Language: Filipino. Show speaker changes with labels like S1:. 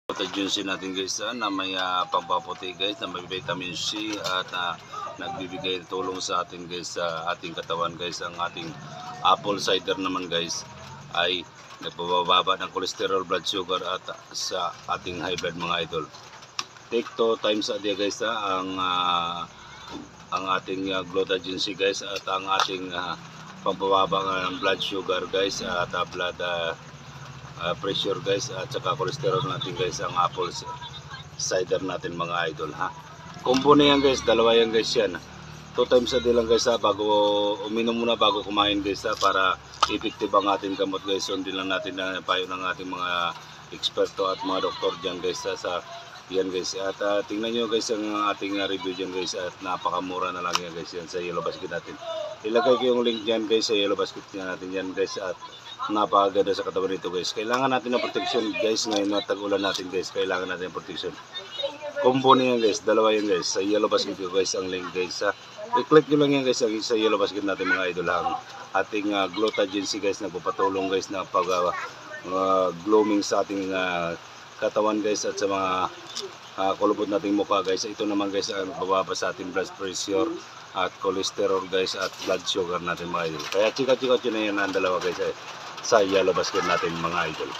S1: Glutathione natin guys na may pampaputi guys, na may vitamin C at nagbibigay tulong sa atin guys sa ating katawan guys. Ang ating apple cider naman guys ay nagpababa ng cholesterol, blood sugar at sa ating high blood mga idol. Take 2 times a day guys ang ating glutathione guys at ang ating pampababa ng blood sugar guys at blood pressure guys at saka cholesterol natin guys ang apple cider natin mga idol ha. Combo na yan guys, dalawa yan guys yan. 2 times a day lang guys bago uminom muna bago kumain guys para effective ang ating gamot guys. Sundin lang natin na payo ng ating mga eksperto at mga doktor dyan guys sa yan guys. At tingnan nyo guys ang ating review dyan guys at napakamura na lang yan guys yan sa Yellow Basket natin. Ilagay ko yung link dyan guys sa Yellow Basket natin yan guys at napakaganda sa katawan nito guys. Kailangan natin ng protection guys ngayon na tag-ulan natin guys. Kailangan natin ng protection. Combo na yan guys, dalawa yan guys. Sa Yellow Basket ko guys ang link guys. I-click nyo lang yan guys sa Yellow Basket natin mga idol. Ang ating glutathione guys nagpapatulong guys na pag gloaming sa ating katawan guys at sa mga kulubot nating mukha guys. Ito naman guys ang bababa sa ating blood pressure at cholesterol guys at blood sugar natin mga idol. Kaya chika-chika na yan ang dalawa guys sa Yellow Basket natin mga idol.